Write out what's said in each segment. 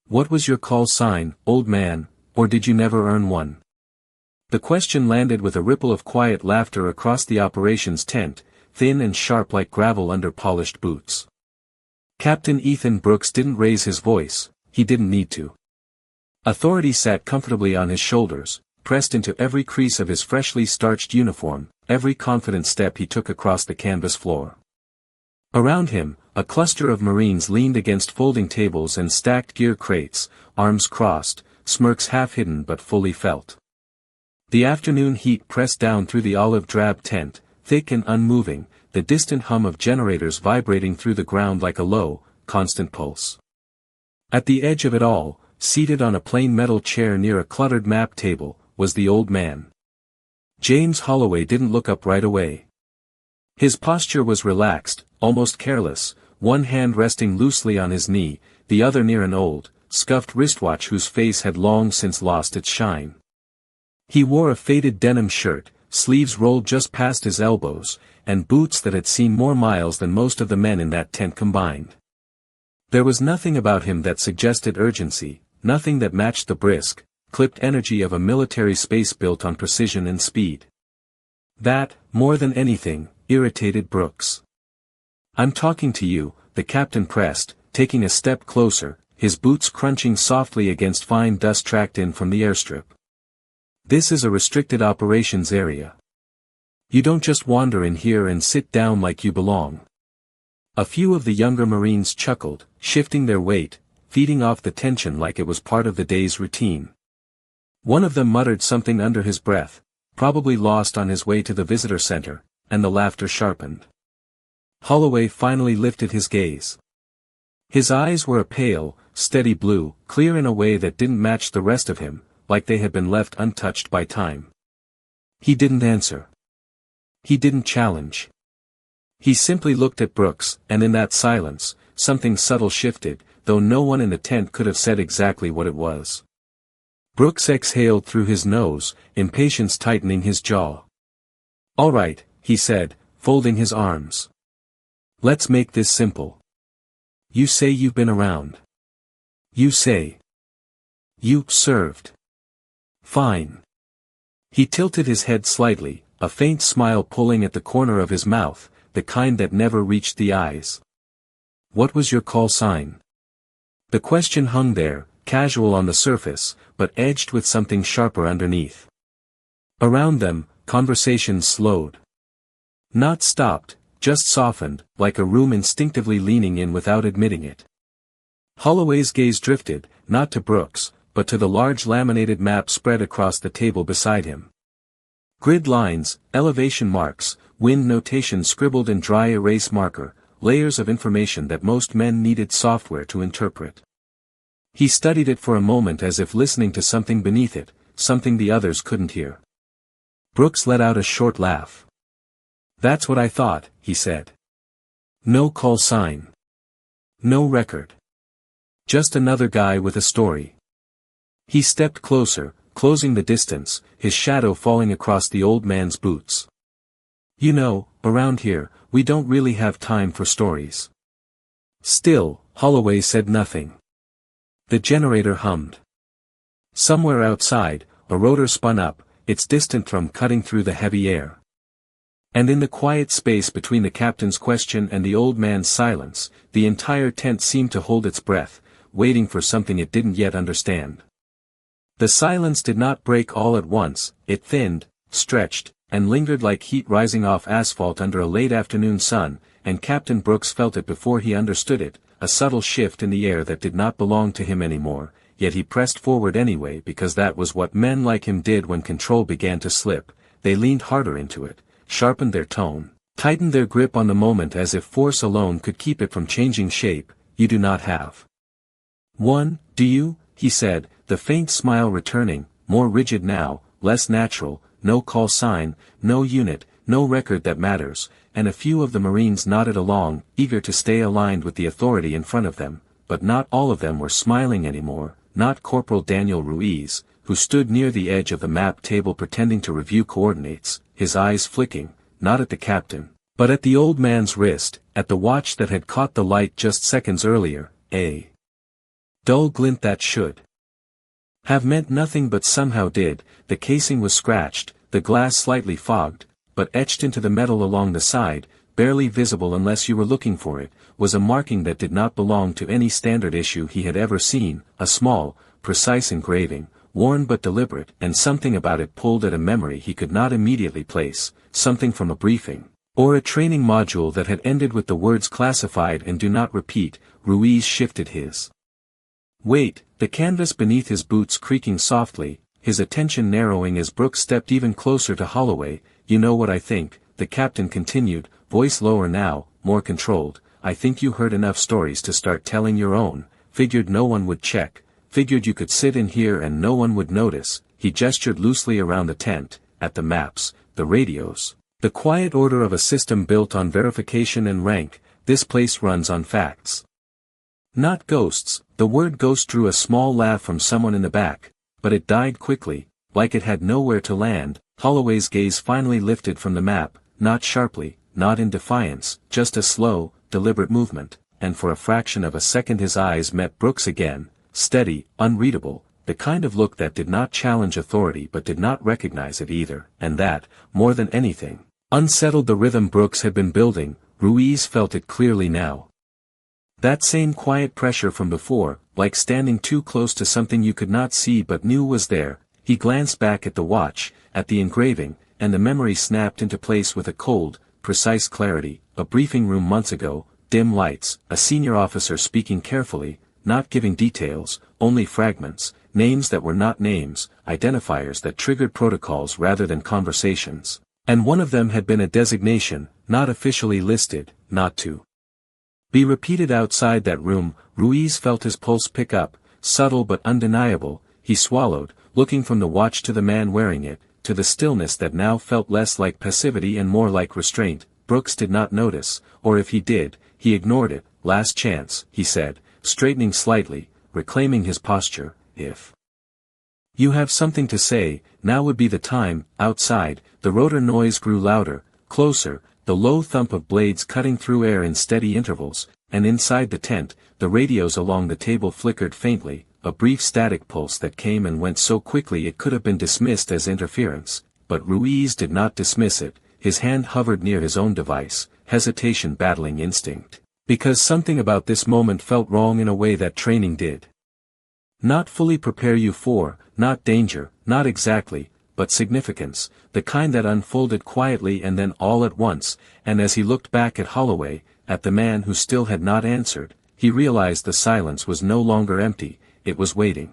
What was your call sign, old man, or did you never earn one? The question landed with a ripple of quiet laughter across the operations tent, thin and sharp like gravel under polished boots. Captain Ethan Brooks didn't raise his voice, he didn't need to. Authority sat comfortably on his shoulders, pressed into every crease of his freshly starched uniform, every confident step he took across the canvas floor. Around him, a cluster of Marines leaned against folding tables and stacked gear crates, arms crossed, smirks half hidden but fully felt. The afternoon heat pressed down through the olive-drab tent, thick and unmoving, the distant hum of generators vibrating through the ground like a low, constant pulse. At the edge of it all, seated on a plain metal chair near a cluttered map table, was the old man. James Holloway didn't look up right away. His posture was relaxed, almost careless, one hand resting loosely on his knee, the other near an old, scuffed wristwatch whose face had long since lost its shine. He wore a faded denim shirt, sleeves rolled just past his elbows, and boots that had seen more miles than most of the men in that tent combined. There was nothing about him that suggested urgency, nothing that matched the brisk, clipped energy of a military space built on precision and speed. That, more than anything, irritated Brooks. "I'm talking to you," the captain pressed, taking a step closer, his boots crunching softly against fine dust tracked in from the airstrip. "This is a restricted operations area. You don't just wander in here and sit down like you belong." A few of the younger Marines chuckled, shifting their weight, feeding off the tension like it was part of the day's routine. One of them muttered something under his breath, probably lost on his way to the visitor center, and the laughter sharpened. Holloway finally lifted his gaze. His eyes were a pale, steady blue, clear in a way that didn't match the rest of him, like they had been left untouched by time. He didn't answer. He didn't challenge. He simply looked at Brooks, and in that silence, something subtle shifted, though no one in the tent could have said exactly what it was. Brooks exhaled through his nose, impatience tightening his jaw. "All right," he said, folding his arms. "Let's make this simple. You say you've been around. You say you served. Fine." He tilted his head slightly, a faint smile pulling at the corner of his mouth, the kind that never reached the eyes. "What was your call sign?" The question hung there, casual on the surface, but edged with something sharper underneath. Around them, conversation slowed. Not stopped, just softened, like a room instinctively leaning in without admitting it. Holloway's gaze drifted, not to Brooks, but to the large laminated map spread across the table beside him. Grid lines, elevation marks, wind notation scribbled in dry erase marker, layers of information that most men needed software to interpret. He studied it for a moment as if listening to something beneath it, something the others couldn't hear. Brooks let out a short laugh. "That's what I thought," he said. "No call sign. No record. Just another guy with a story." He stepped closer, closing the distance, his shadow falling across the old man's boots. "You know, around here, we don't really have time for stories." Still, Holloway said nothing. The generator hummed. Somewhere outside, a rotor spun up, its distant drum cutting through the heavy air. And in the quiet space between the captain's question and the old man's silence, the entire tent seemed to hold its breath, waiting for something it didn't yet understand. The silence did not break all at once, it thinned, stretched, and lingered like heat rising off asphalt under a late afternoon sun, and Captain Brooks felt it before he understood it, a subtle shift in the air that did not belong to him anymore, yet he pressed forward anyway because that was what men like him did when control began to slip. They leaned harder into it, sharpened their tone, tightened their grip on the moment as if force alone could keep it from changing shape. "You do not have one, do you?" he said, the faint smile returning, more rigid now, less natural. "No call sign, no unit, no record that matters," and a few of the Marines nodded along, eager to stay aligned with the authority in front of them, but not all of them were smiling anymore, not Corporal Daniel Ruiz, who stood near the edge of the map table pretending to review coordinates, his eyes flicking, not at the captain, but at the old man's wrist, at the watch that had caught the light just seconds earlier. dull glint that should have meant nothing but somehow did. The casing was scratched, the glass slightly fogged, but etched into the metal along the side, barely visible unless you were looking for it, was a marking that did not belong to any standard issue he had ever seen, a small, precise engraving, worn but deliberate, and something about it pulled at a memory he could not immediately place, something from a briefing, or a training module that had ended with the words classified and do not repeat. Ruiz shifted his weight, the canvas beneath his boots creaking softly, his attention narrowing as Brooks stepped even closer to Holloway. You know what I think, the captain continued, voice lower now, more controlled. I think you heard enough stories to start telling your own. Figured no one would check, figured you could sit in here and no one would notice. He gestured loosely around the tent, at the maps, the radios, the quiet order of a system built on verification and rank. This place runs on facts, not ghosts. The word ghost drew a small laugh from someone in the back, but it died quickly, like it had nowhere to land. Holloway's gaze finally lifted from the map, not sharply, not in defiance, just a slow, deliberate movement, and for a fraction of a second his eyes met Brooks again, steady, unreadable, the kind of look that did not challenge authority but did not recognize it either, and that, more than anything, unsettled the rhythm Brooks had been building. Ruiz felt it clearly now. That same quiet pressure from before, like standing too close to something you could not see but knew was there. He glanced back at the watch, at the engraving, and the memory snapped into place with a cold, precise clarity. A briefing room months ago, dim lights, a senior officer speaking carefully, not giving details, only fragments, names that were not names, identifiers that triggered protocols rather than conversations. And one of them had been a designation, not officially listed, not to be repeated outside that room. Ruiz felt his pulse pick up, subtle but undeniable. He swallowed, looking from the watch to the man wearing it, to the stillness that now felt less like passivity and more like restraint. Brooks did not notice, or if he did, he ignored it. Last chance, he said, straightening slightly, reclaiming his posture. If you have something to say, now would be the time. Outside, the rotor noise grew louder, closer, the low thump of blades cutting through air in steady intervals, and inside the tent, the radios along the table flickered faintly, a brief static pulse that came and went so quickly it could have been dismissed as interference, but Ruiz did not dismiss it. His hand hovered near his own device, hesitation battling instinct, because something about this moment felt wrong in a way that training did not fully prepare you for, not danger, not exactly, but significance, the kind that unfolded quietly and then all at once. And as he looked back at Holloway, at the man who still had not answered, he realized the silence was no longer empty, it was waiting.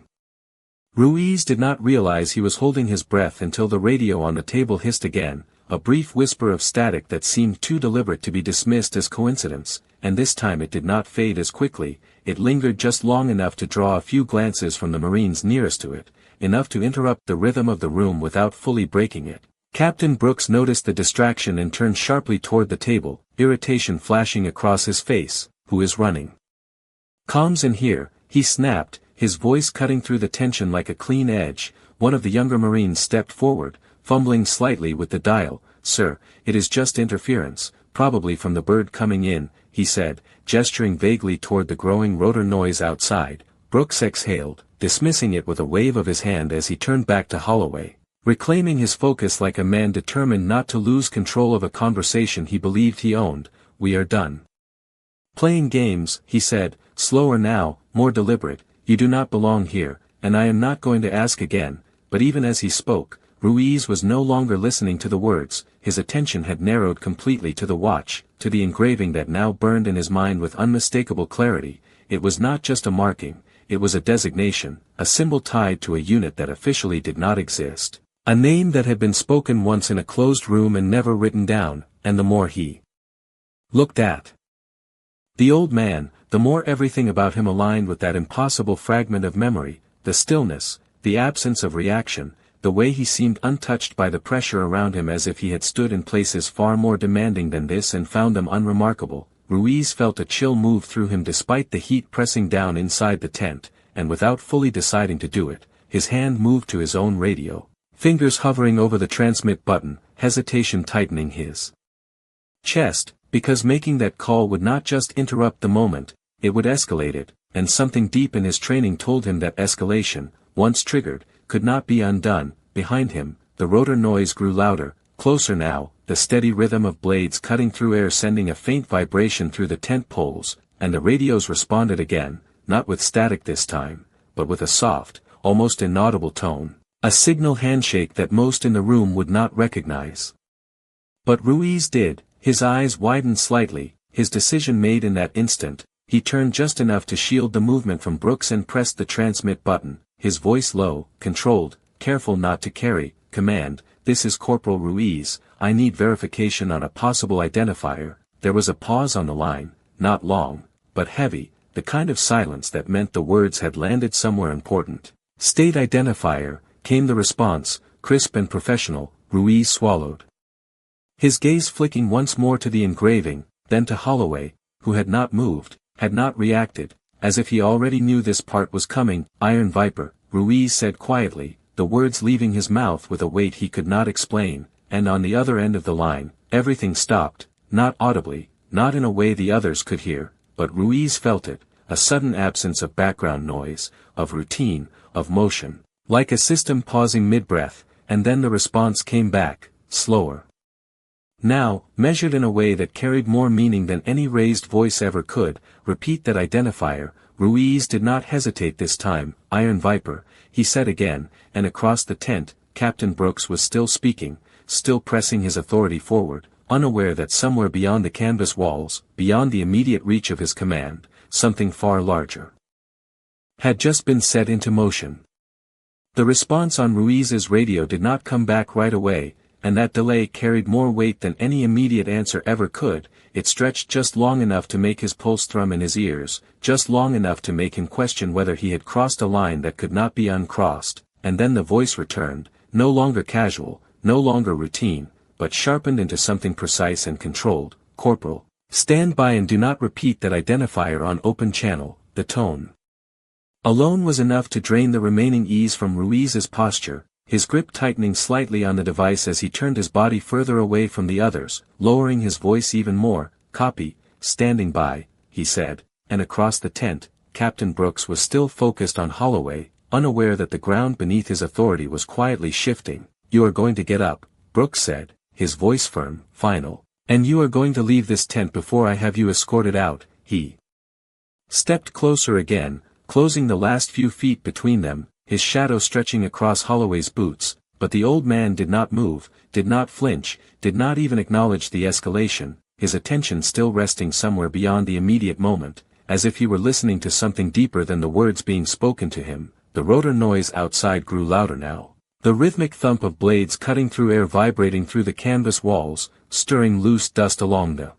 Ruiz did not realize he was holding his breath until the radio on the table hissed again, a brief whisper of static that seemed too deliberate to be dismissed as coincidence, and this time it did not fade as quickly. It lingered just long enough to draw a few glances from the Marines nearest to it, enough to interrupt the rhythm of the room without fully breaking it. Captain Brooks noticed the distraction and turned sharply toward the table, irritation flashing across his face. Who is running comms in here? He snapped, his voice cutting through the tension like a clean edge. One of the younger Marines stepped forward, fumbling slightly with the dial. Sir, it is just interference, probably from the bird coming in, he said, gesturing vaguely toward the growing rotor noise outside. Brooks exhaled, dismissing it with a wave of his hand as he turned back to Holloway, reclaiming his focus like a man determined not to lose control of a conversation he believed he owned. We are done playing games, he said, slower now, more deliberate. You do not belong here, and I am not going to ask again. But even as he spoke, Ruiz was no longer listening to the words. His attention had narrowed completely to the watch, to the engraving that now burned in his mind with unmistakable clarity. It was not just a marking, it was a designation, a symbol tied to a unit that officially did not exist. A name that had been spoken once in a closed room and never written down. And the more he looked at the old man, the more everything about him aligned with that impossible fragment of memory, the stillness, the absence of reaction, the way he seemed untouched by the pressure around him, as if he had stood in places far more demanding than this and found them unremarkable. Ruiz felt a chill move through him despite the heat pressing down inside the tent, and without fully deciding to do it, his hand moved to his own radio, fingers hovering over the transmit button, hesitation tightening his chest, because making that call would not just interrupt the moment, it would escalate it. and something deep in his training told him that escalation, once triggered, could not be undone. Behind him, the rotor noise grew louder, closer now, the steady rhythm of blades cutting through air sending a faint vibration through the tent poles, and the radios responded again, not with static this time, but with a soft, almost inaudible tone, a signal handshake that most in the room would not recognize. But Ruiz did. His eyes widened slightly, his decision made in that instant. He turned just enough to shield the movement from Brooks and pressed the transmit button, his voice low, controlled, careful not to carry, command. This is Corporal Ruiz, I need verification on a possible identifier. There was a pause on the line, not long, but heavy, the kind of silence that meant the words had landed somewhere important. State identifier, came the response, crisp and professional. Ruiz swallowed. His gaze flicking once more to the engraving, then to Holloway, who had not moved, had not reacted, as if he already knew this part was coming. Iron Viper, Ruiz said quietly, the words leaving his mouth with a weight he could not explain, and on the other end of the line, everything stopped, not audibly, not in a way the others could hear, but Ruiz felt it, a sudden absence of background noise, of routine, of motion, like a system pausing mid-breath, and then the response came back, slower. Now, measured in a way that carried more meaning than any raised voice ever could. Repeat that identifier. Ruiz did not hesitate this time. Iron Viper, he said again, and across the tent, Captain Brooks was still speaking, still pressing his authority forward, unaware that somewhere beyond the canvas walls, beyond the immediate reach of his command, something far larger had just been set into motion. The response on Ruiz's radio did not come back right away, and that delay carried more weight than any immediate answer ever could. It stretched just long enough to make his pulse thrum in his ears, just long enough to make him question whether he had crossed a line that could not be uncrossed, and then the voice returned, no longer casual, no longer routine, but sharpened into something precise and controlled. Corporal, stand by and do not repeat that identifier on open channel. The tone alone was enough to drain the remaining ease from Ruiz's posture, his grip tightening slightly on the device as he turned his body further away from the others, lowering his voice even more. Copy, standing by, he said, and across the tent, Captain Brooks was still focused on Holloway, unaware that the ground beneath his authority was quietly shifting. You are going to get up, Brooks said, his voice firm, final, and you are going to leave this tent before I have you escorted out. He stepped closer again, closing the last few feet between them, his shadow stretching across Holloway's boots, but the old man did not move, did not flinch, did not even acknowledge the escalation, his attention still resting somewhere beyond the immediate moment, as if he were listening to something deeper than the words being spoken to him. The rotor noise outside grew louder now, the rhythmic thump of blades cutting through air vibrating through the canvas walls, stirring loose dust along the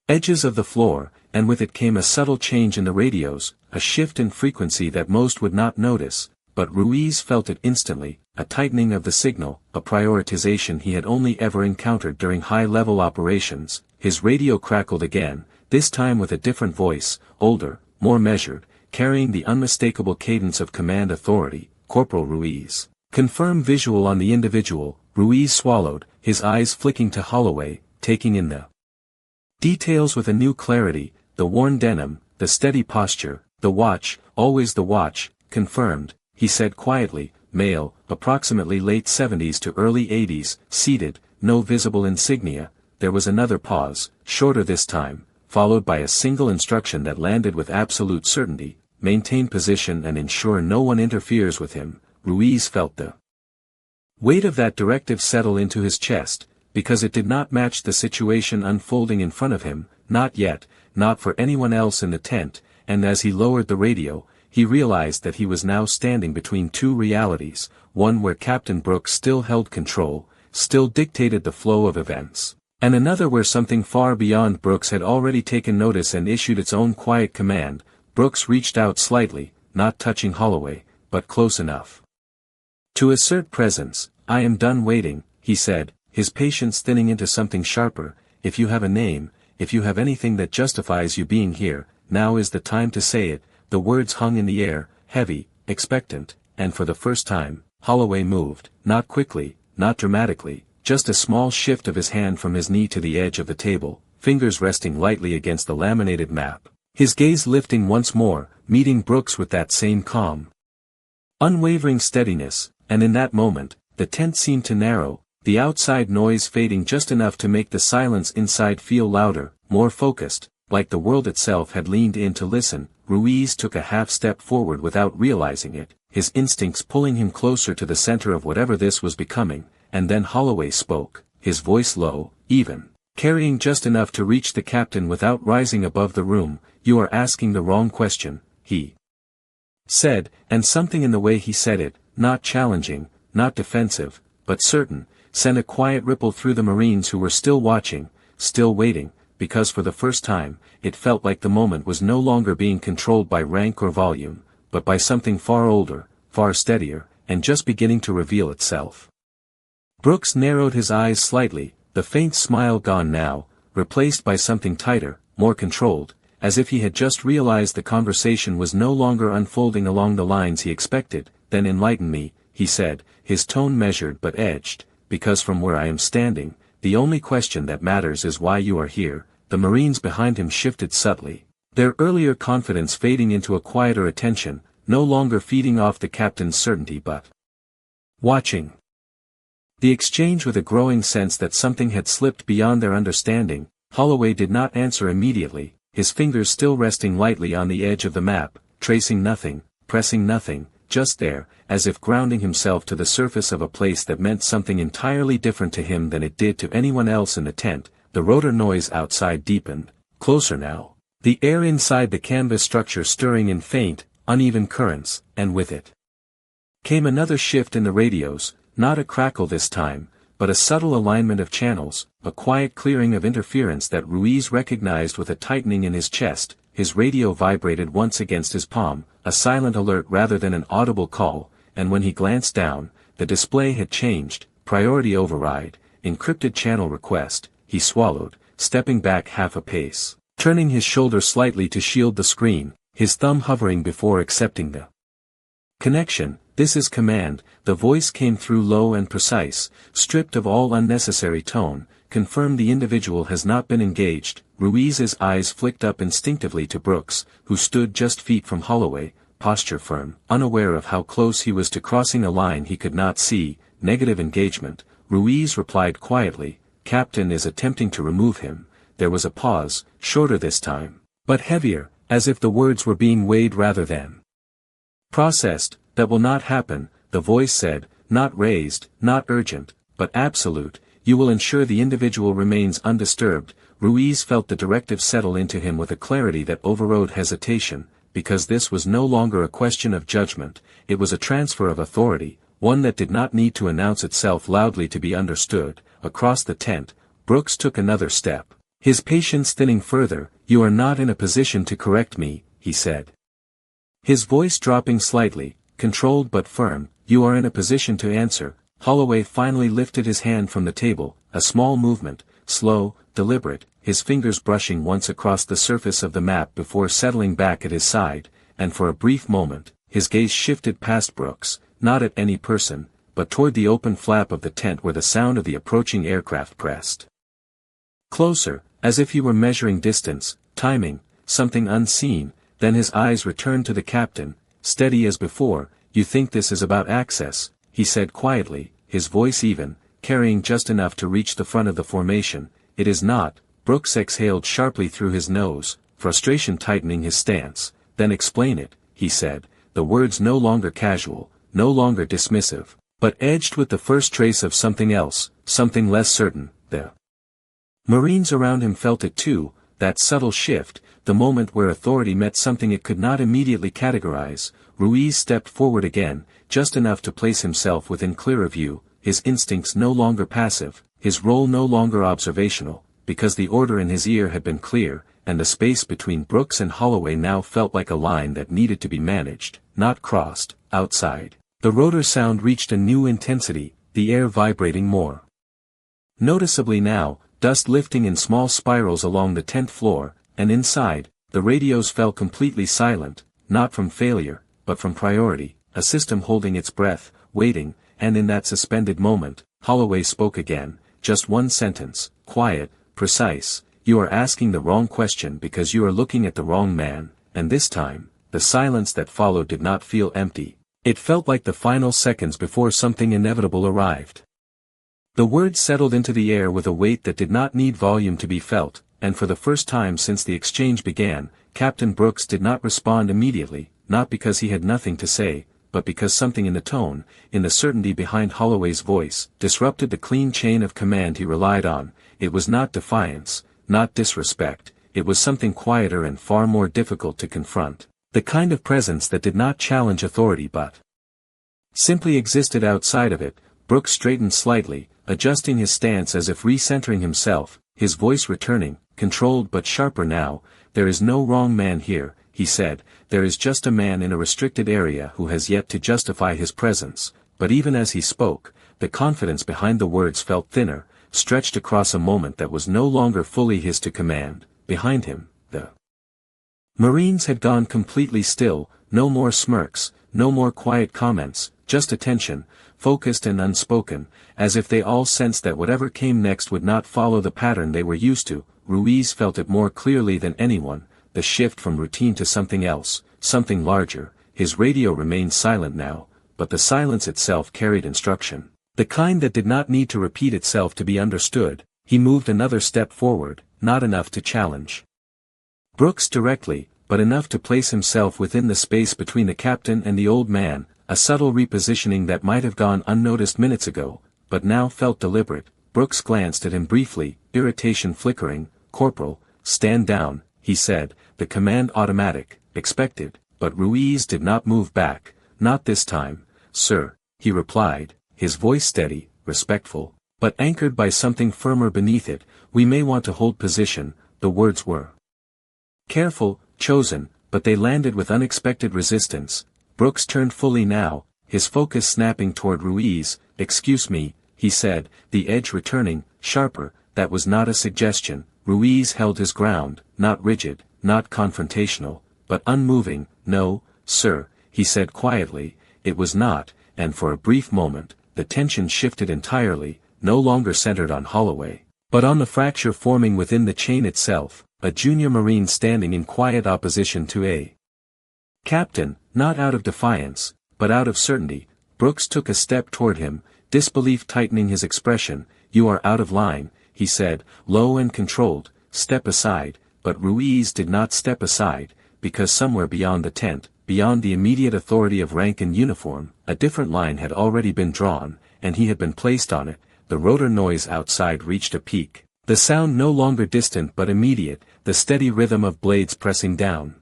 edges of the floor, and with it came a subtle change in the radios, a shift in frequency that most would not notice, but Ruiz felt it instantly, a tightening of the signal, a prioritization he had only ever encountered during high-level operations. His radio crackled again, this time with a different voice, older, more measured, carrying the unmistakable cadence of command authority. Corporal Ruiz. Confirm visual on the individual. Ruiz swallowed, his eyes flicking to Holloway, taking in the details with a new clarity, the worn denim, the steady posture, the watch, always the watch. Confirmed, he said quietly, male, approximately late 70s to early 80s, seated, no visible insignia. There was another pause, shorter this time, followed by a single instruction that landed with absolute certainty: maintain position and ensure no one interferes with him. Ruiz felt the weight of that directive settle into his chest, because it did not match the situation unfolding in front of him, not yet, not for anyone else in the tent, and as he lowered the radio, he realized that he was now standing between two realities, one where Captain Brooks still held control, still dictated the flow of events, and another where something far beyond Brooks had already taken notice and issued its own quiet command. Brooks reached out slightly, not touching Holloway, but close enough to assert presence. I am done waiting, he said, his patience thinning into something sharper. If you have a name, if you have anything that justifies you being here, now is the time to say it. The words hung in the air, heavy, expectant, and for the first time, Holloway moved, not quickly, not dramatically, just a small shift of his hand from his knee to the edge of the table, fingers resting lightly against the laminated map. His gaze lifting once more, meeting Brooks with that same calm, unwavering steadiness, and in that moment, the tent seemed to narrow, the outside noise fading just enough to make the silence inside feel louder, more focused, like the world itself had leaned in to listen. Ruiz took a half step forward without realizing it, his instincts pulling him closer to the center of whatever this was becoming, and then Holloway spoke, his voice low, even, carrying just enough to reach the captain without rising above the room. "You are asking the wrong question," he said, and something in the way he said it, not challenging, not defensive, but certain, sent a quiet ripple through the Marines who were still watching, still waiting, because for the first time, it felt like the moment was no longer being controlled by rank or volume, but by something far older, far steadier, and just beginning to reveal itself. Brooks narrowed his eyes slightly, the faint smile gone now, replaced by something tighter, more controlled, as if he had just realized the conversation was no longer unfolding along the lines he expected. "Then enlighten me," he said, his tone measured but edged, "because from where I am standing, the only question that matters is why you are here." The Marines behind him shifted subtly, their earlier confidence fading into a quieter attention, no longer feeding off the captain's certainty but watching the exchange with a growing sense that something had slipped beyond their understanding. Holloway did not answer immediately, his fingers still resting lightly on the edge of the map, tracing nothing, pressing nothing, just there, as if grounding himself to the surface of a place that meant something entirely different to him than it did to anyone else in the tent. The rotor noise outside deepened, closer now, the air inside the canvas structure stirring in faint, uneven currents, and with it came another shift in the radios, not a crackle this time, but a subtle alignment of channels, a quiet clearing of interference that Ruiz recognized with a tightening in his chest. His radio vibrated once against his palm, a silent alert rather than an audible call, and when he glanced down, the display had changed, priority override, encrypted channel request. He swallowed, stepping back half a pace, turning his shoulder slightly to shield the screen, his thumb hovering before accepting the connection. "This is command," the voice came through low and precise, stripped of all unnecessary tone. "Confirm the individual has not been engaged." Ruiz's eyes flicked up instinctively to Brooks, who stood just feet from Holloway, posture firm, unaware of how close he was to crossing a line he could not see. "Negative engagement," Ruiz replied quietly. "Captain is attempting to remove him." There was a pause, shorter this time, but heavier, as if the words were being weighed rather than processed. "That will not happen," the voice said, not raised, not urgent, but absolute. "You will ensure the individual remains undisturbed." Ruiz felt the directive settle into him with a clarity that overrode hesitation, because this was no longer a question of judgment, it was a transfer of authority, one that did not need to announce itself loudly to be understood. Across the tent, Brooks took another step, his patience thinning further. "You are not in a position to correct me," he said, his voice dropping slightly, controlled but firm. "You are in a position to answer." Holloway finally lifted his hand from the table, a small movement, slow, deliberate, his fingers brushing once across the surface of the map before settling back at his side, and for a brief moment, his gaze shifted past Brooks, not at any person, but toward the open flap of the tent where the sound of the approaching aircraft pressed closer, as if he were measuring distance, timing, something unseen. Then his eyes returned to the captain, steady as before. "You think this is about access," he said quietly, his voice even, carrying just enough to reach the front of the formation. "It is not." Brooks exhaled sharply through his nose, frustration tightening his stance. "Then explain it," he said, the words no longer casual, no longer dismissive, but edged with the first trace of something else, something less certain. The Marines around him felt it too, that subtle shift, the moment where authority met something it could not immediately categorize. Ruiz stepped forward again, just enough to place himself within clearer view, his instincts no longer passive, his role no longer observational, because the order in his ear had been clear, and the space between Brooks and Holloway now felt like a line that needed to be managed, not crossed. Outside, the rotor sound reached a new intensity, the air vibrating more noticeably now, dust lifting in small spirals along the tent floor, and inside, the radios fell completely silent, not from failure, but from priority, a system holding its breath, waiting. And in that suspended moment, Holloway spoke again, just one sentence, quiet, precise. "You are asking the wrong question because you are looking at the wrong man," and this time, the silence that followed did not feel empty. It felt like the final seconds before something inevitable arrived. The words settled into the air with a weight that did not need volume to be felt, and for the first time since the exchange began, Captain Brooks did not respond immediately, not because he had nothing to say, but because something in the tone, in the certainty behind Holloway's voice, disrupted the clean chain of command he relied on. It was not defiance, not disrespect, it was something quieter and far more difficult to confront. The kind of presence that did not challenge authority but simply existed outside of it. Brooks straightened slightly, adjusting his stance as if recentering himself, his voice returning, controlled but sharper now. "There is no wrong man here," he said, "there is just a man in a restricted area who has yet to justify his presence." But even as he spoke, the confidence behind the words felt thinner, stretched across a moment that was no longer fully his to command. Behind him, the Marines had gone completely still, no more smirks, no more quiet comments, just attention, focused and unspoken, as if they all sensed that whatever came next would not follow the pattern they were used to. Ruiz felt it more clearly than anyone, the shift from routine to something else, something larger. His radio remained silent now, but the silence itself carried instruction. The kind that did not need to repeat itself to be understood. He moved another step forward, not enough to challenge Brooks directly, but enough to place himself within the space between the captain and the old man, a subtle repositioning that might have gone unnoticed minutes ago, but now felt deliberate. Brooks glanced at him briefly, irritation flickering. "Corporal, stand down," he said, the command automatic, expected, but Ruiz did not move back. "Not this time, sir," he replied, his voice steady, respectful, but anchored by something firmer beneath it. "We may want to hold position." The words were careful, chosen, but they landed with unexpected resistance. Brooks turned fully now, his focus snapping toward Ruiz. "Excuse me," he said, the edge returning, sharper. That was not a suggestion. Ruiz held his ground, not rigid, not confrontational, but unmoving. "No, sir," he said quietly. It was not, and for a brief moment, the tension shifted entirely, no longer centered on Holloway, but on the fracture forming within the chain itself, a junior Marine standing in quiet opposition to a captain, not out of defiance, but out of certainty. Brooks took a step toward him, disbelief tightening his expression. "You are out of line," he said, low and controlled. "Step aside." But Ruiz did not step aside, because somewhere beyond the tent, beyond the immediate authority of rank and uniform, a different line had already been drawn, and he had been placed on it. The rotor noise outside reached a peak, the sound no longer distant but immediate, the steady rhythm of blades pressing down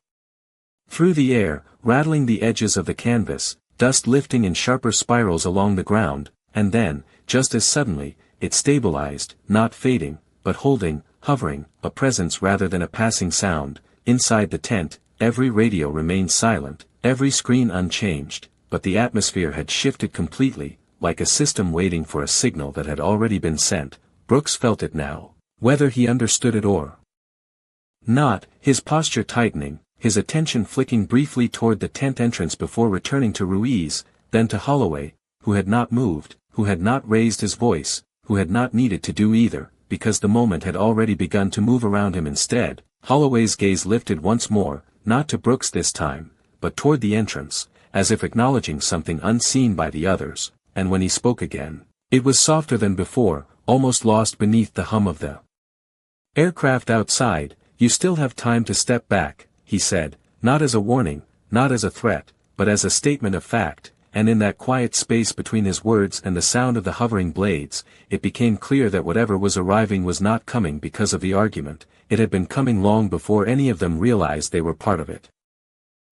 through the air, rattling the edges of the canvas, dust lifting in sharper spirals along the ground, and then, just as suddenly, it stabilized, not fading, but holding, hovering, a presence rather than a passing sound. Inside the tent, every radio remained silent, every screen unchanged, but the atmosphere had shifted completely, like a system waiting for a signal that had already been sent. Brooks felt it now, whether he understood it or not, his posture tightening, his attention flicking briefly toward the tent entrance before returning to Ruiz, then to Holloway, who had not moved, who had not raised his voice, who had not needed to do either, because the moment had already begun to move around him instead. Holloway's gaze lifted once more, not to Brooks this time, but toward the entrance, as if acknowledging something unseen by the others, and when he spoke again, it was softer than before, almost lost beneath the hum of the aircraft outside. "You still have time to step back," he said, not as a warning, not as a threat, but as a statement of fact. And in that quiet space between his words and the sound of the hovering blades, it became clear that whatever was arriving was not coming because of the argument. It had been coming long before any of them realized they were part of it.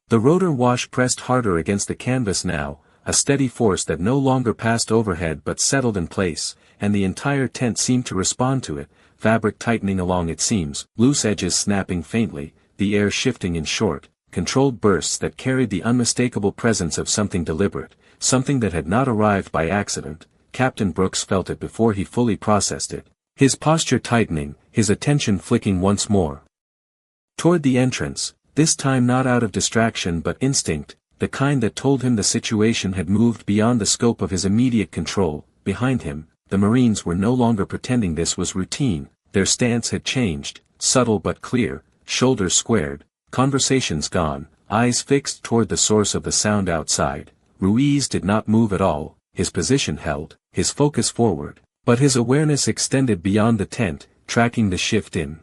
The rotor wash pressed harder against the canvas now, a steady force that no longer passed overhead but settled in place, and the entire tent seemed to respond to it, fabric tightening along its seams, loose edges snapping faintly, the air shifting in short, controlled bursts that carried the unmistakable presence of something deliberate, something that had not arrived by accident. Captain Brooks felt it before he fully processed it, his posture tightening, his attention flicking once more toward the entrance, this time not out of distraction but instinct, the kind that told him the situation had moved beyond the scope of his immediate control. Behind him, the Marines were no longer pretending this was routine. Their stance had changed, subtle but clear, shoulders squared, conversations gone, eyes fixed toward the source of the sound outside. Ruiz did not move at all, his position held, his focus forward, but his awareness extended beyond the tent, tracking the shift in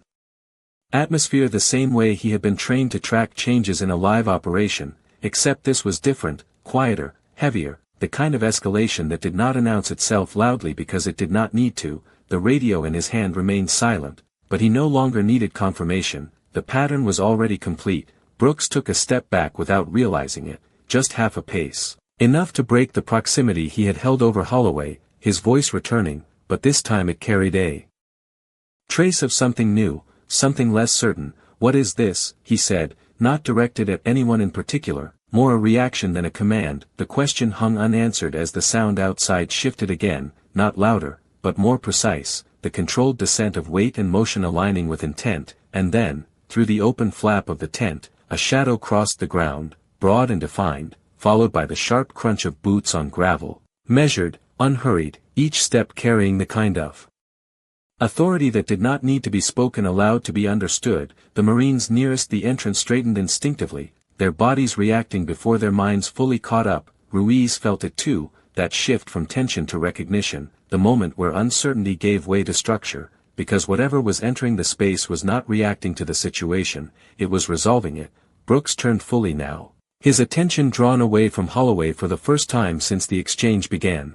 atmosphere the same way he had been trained to track changes in a live operation, except this was different, quieter, heavier, the kind of escalation that did not announce itself loudly because it did not need to. The radio in his hand remained silent, but he no longer needed confirmation, the pattern was already complete. Brooks took a step back without realizing it, just half a pace. Enough to break the proximity he had held over Holloway, his voice returning, but this time it carried a trace of something new, something less certain. "What is this?" he said, not directed at anyone in particular, more a reaction than a command. The question hung unanswered as the sound outside shifted again, not louder, but more precise, the controlled descent of weight and motion aligning with intent, and then, through the open flap of the tent, a shadow crossed the ground, broad and defined, followed by the sharp crunch of boots on gravel, measured, unhurried, each step carrying the kind of authority that did not need to be spoken aloud to be understood. The Marines nearest the entrance straightened instinctively, their bodies reacting before their minds fully caught up. Ruiz felt it too, that shift from tension to recognition, the moment where uncertainty gave way to structure, because whatever was entering the space was not reacting to the situation, it was resolving it. Brooks turned fully now, his attention drawn away from Holloway for the first time since the exchange began.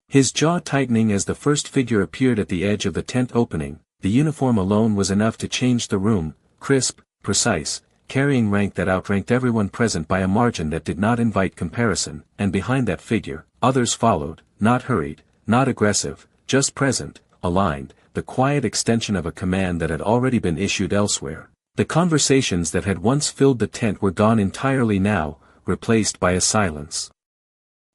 His jaw tightening as the first figure appeared at the edge of the tent opening. The uniform alone was enough to change the room, crisp, precise, carrying rank that outranked everyone present by a margin that did not invite comparison, and behind that figure, others followed, not hurried, not aggressive, just present, aligned, the quiet extension of a command that had already been issued elsewhere. The conversations that had once filled the tent were gone entirely now, replaced by a silence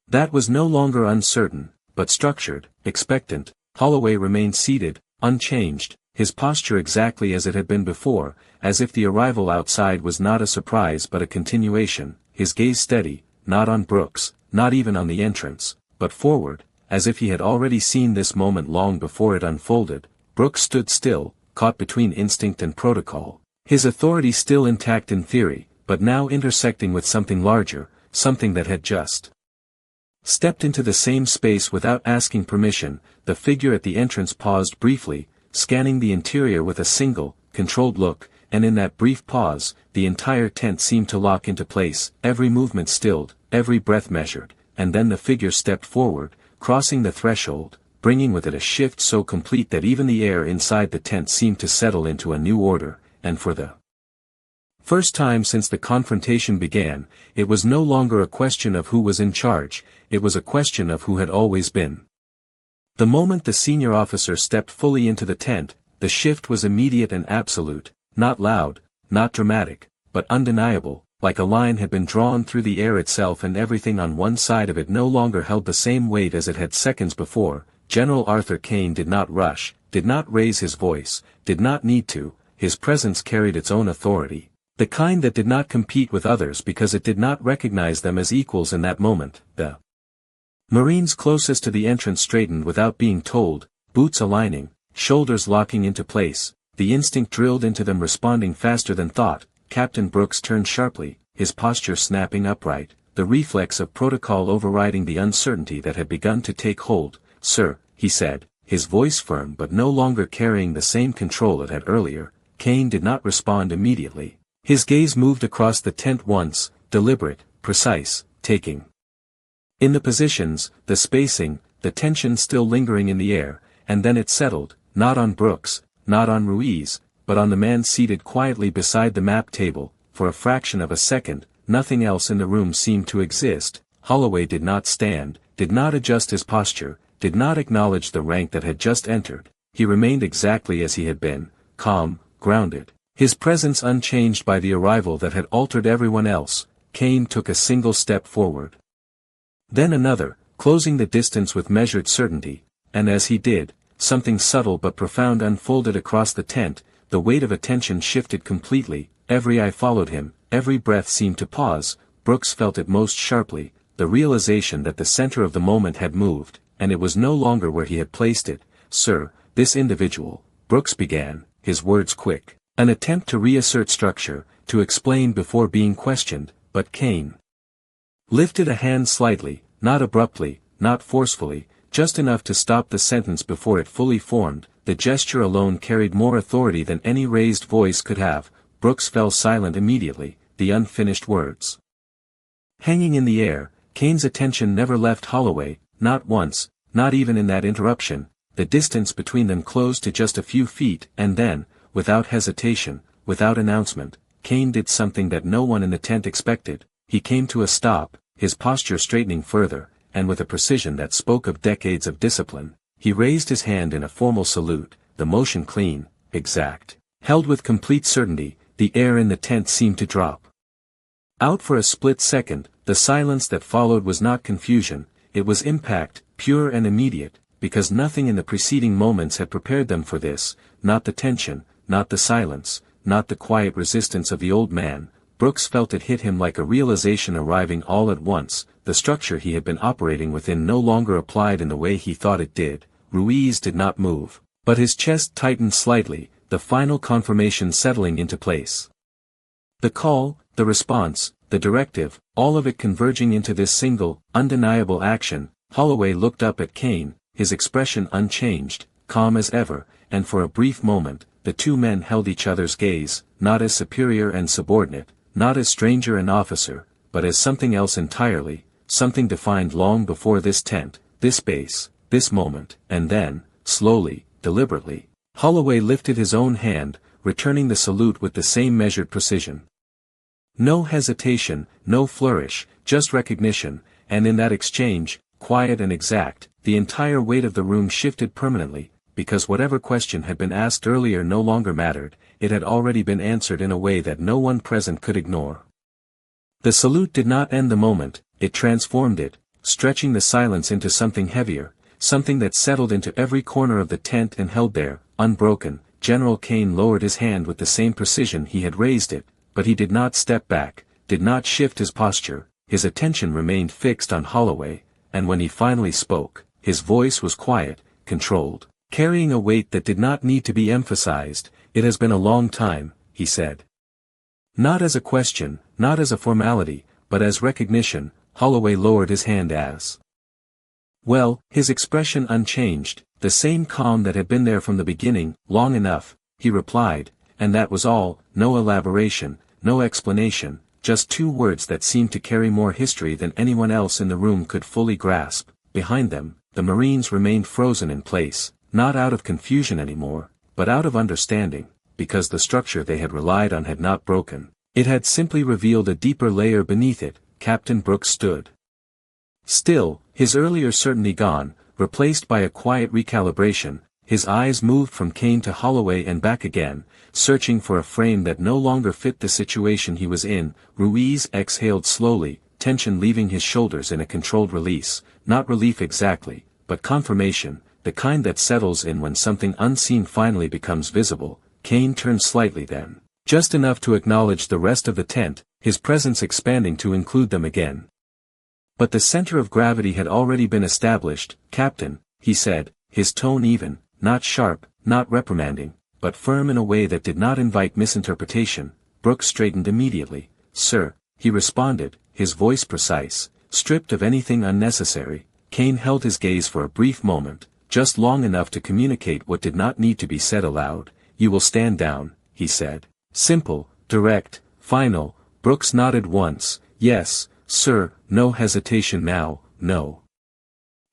that was no longer uncertain, but structured, expectant. Holloway remained seated, unchanged, his posture exactly as it had been before, as if the arrival outside was not a surprise but a continuation, his gaze steady, not on Brooks, not even on the entrance, but forward, as if he had already seen this moment long before it unfolded. Brooks stood still, caught between instinct and protocol, his authority still intact in theory, but now intersecting with something larger, something that had just stepped into the same space without asking permission. The figure at the entrance paused briefly, scanning the interior with a single, controlled look, and in that brief pause, the entire tent seemed to lock into place, every movement stilled, every breath measured, and then the figure stepped forward, crossing the threshold, bringing with it a shift so complete that even the air inside the tent seemed to settle into a new order, and for the first time since the confrontation began, it was no longer a question of who was in charge, it was a question of who had always been. The moment the senior officer stepped fully into the tent, the shift was immediate and absolute, not loud, not dramatic, but undeniable, like a line had been drawn through the air itself and everything on one side of it no longer held the same weight as it had seconds before. General Arthur Kane did not rush, did not raise his voice, did not need to, his presence carried its own authority. The kind that did not compete with others because it did not recognize them as equals in that moment. The Marines closest to the entrance straightened without being told, boots aligning, shoulders locking into place, the instinct drilled into them responding faster than thought. Captain Brooks turned sharply, his posture snapping upright, the reflex of protocol overriding the uncertainty that had begun to take hold. "Sir," he said, his voice firm but no longer carrying the same control it had earlier. Kane did not respond immediately. His gaze moved across the tent once, deliberate, precise, taking in the positions, the spacing, the tension still lingering in the air, and then it settled, not on Brooks, not on Ruiz, but on the man seated quietly beside the map table. For a fraction of a second, nothing else in the room seemed to exist. Holloway did not stand, did not adjust his posture, did not acknowledge the rank that had just entered. He remained exactly as he had been, calm, grounded, his presence unchanged by the arrival that had altered everyone else. Kane took a single step forward. Then another, closing the distance with measured certainty, and as he did, something subtle but profound unfolded across the tent. The weight of attention shifted completely, every eye followed him, every breath seemed to pause. Brooks felt it most sharply, the realization that the center of the moment had moved, and it was no longer where he had placed it. "Sir, this individual," Brooks began, his words quick, an attempt to reassert structure, to explain before being questioned, but Kane lifted a hand slightly, not abruptly, not forcefully, just enough to stop the sentence before it fully formed. The gesture alone carried more authority than any raised voice could have. Brooks fell silent immediately, the unfinished words hanging in the air. Kane's attention never left Holloway, not once, not even in that interruption. The distance between them closed to just a few feet, and then, without hesitation, without announcement, Kane did something that no one in the tent expected. He came to a stop, his posture straightening further, and with a precision that spoke of decades of discipline. He raised his hand in a formal salute, the motion clean, exact, held with complete certainty. The air in the tent seemed to drop out for a split second. The silence that followed was not confusion, it was impact, pure and immediate, because nothing in the preceding moments had prepared them for this, not the tension, not the silence, not the quiet resistance of the old man. Brooks felt it hit him like a realization arriving all at once. The structure he had been operating within no longer applied in the way he thought it did. Ruiz did not move, but his chest tightened slightly, the final confirmation settling into place. The call, the response, the directive, all of it converging into this single, undeniable action. Holloway looked up at Kane, his expression unchanged, calm as ever, and for a brief moment, the two men held each other's gaze, not as superior and subordinate, not as stranger and officer, but as something else entirely, something defined long before this tent, this space, this moment. And then, slowly, deliberately, Holloway lifted his own hand, returning the salute with the same measured precision. No hesitation, no flourish, just recognition, and in that exchange, quiet and exact, the entire weight of the room shifted permanently, because whatever question had been asked earlier no longer mattered. It had already been answered in a way that no one present could ignore. The salute did not end the moment, it transformed it, stretching the silence into something heavier, something that settled into every corner of the tent and held there, unbroken. General Kane lowered his hand with the same precision he had raised it, but he did not step back, did not shift his posture. His attention remained fixed on Holloway, and when he finally spoke, his voice was quiet, controlled, carrying a weight that did not need to be emphasized. "It has been a long time," he said. Not as a question, not as a formality, but as recognition. Holloway lowered his hand as well, his expression unchanged, the same calm that had been there from the beginning. "Long enough," he replied, and that was all. No elaboration, no explanation, just two words that seemed to carry more history than anyone else in the room could fully grasp. Behind them, the Marines remained frozen in place, not out of confusion anymore, but out of understanding, because the structure they had relied on had not broken. It had simply revealed a deeper layer beneath it. Captain Brooks stood still, his earlier certainty gone, replaced by a quiet recalibration. His eyes moved from Kane to Holloway and back again, searching for a frame that no longer fit the situation he was in. Ruiz exhaled slowly, tension leaving his shoulders in a controlled release, not relief exactly, but confirmation, the kind that settles in when something unseen finally becomes visible. Kane turned slightly then, just enough to acknowledge the rest of the tent, his presence expanding to include them again. But the center of gravity had already been established. "Captain," he said, his tone even, not sharp, not reprimanding, but firm in a way that did not invite misinterpretation. Brooks straightened immediately. "Sir," he responded, his voice precise, stripped of anything unnecessary. Kane held his gaze for a brief moment, just long enough to communicate what did not need to be said aloud. "You will stand down," he said. Simple, direct, final. Brooks nodded once. "Yes, sir." No hesitation now, no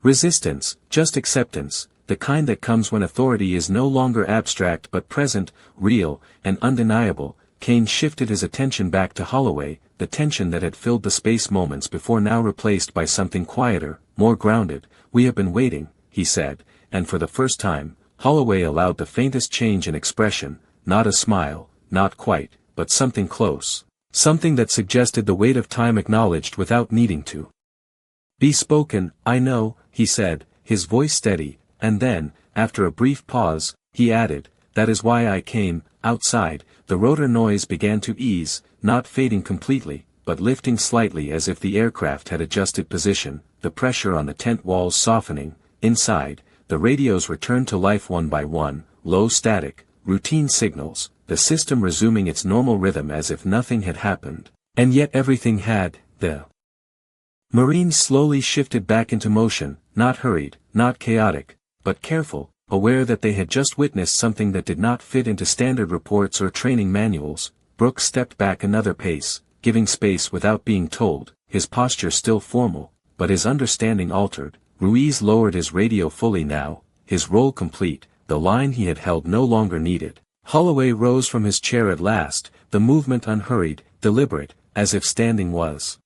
resistance, just acceptance, the kind that comes when authority is no longer abstract but present, real, and undeniable. Kane shifted his attention back to Holloway, the tension that had filled the space moments before now replaced by something quieter, more grounded. "We have been waiting," he said, and for the first time, Holloway allowed the faintest change in expression, not a smile, not quite, but something close. Something that suggested the weight of time acknowledged without needing to be spoken. "I know," he said, his voice steady, and then, after a brief pause, he added, "That is why I came." Outside, the rotor noise began to ease, not fading completely, but lifting slightly as if the aircraft had adjusted position, the pressure on the tent walls softening. Inside, the radios returned to life one by one, low static, routine signals, the system resuming its normal rhythm as if nothing had happened. And yet everything had. The Marines slowly shifted back into motion, not hurried, not chaotic, but careful, aware that they had just witnessed something that did not fit into standard reports or training manuals. Brooks stepped back another pace, giving space without being told, his posture still formal, but his understanding altered. Ruiz lowered his radio fully now, his role complete, the line he had held no longer needed. Holloway rose from his chair at last, the movement unhurried, deliberate, as if standing was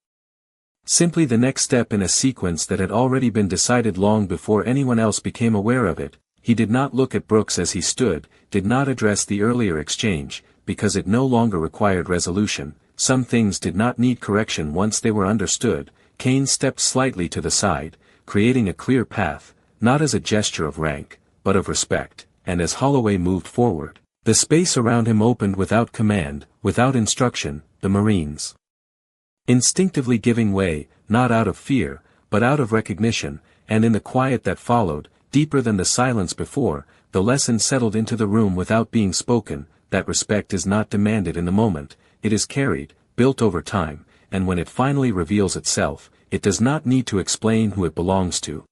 simply the next step in a sequence that had already been decided long before anyone else became aware of it. He did not look at Brooks as he stood, did not address the earlier exchange, because it no longer required resolution. Some things did not need correction once they were understood. Kane stepped slightly to the side, creating a clear path, not as a gesture of rank, but of respect, and as Holloway moved forward, the space around him opened without command, without instruction. The Marines instinctively giving way, not out of fear, but out of recognition, and in the quiet that followed, deeper than the silence before, the lesson settled into the room without being spoken, that respect is not demanded in the moment, it is carried, built over time, and when it finally reveals itself, it does not need to explain who it belongs to.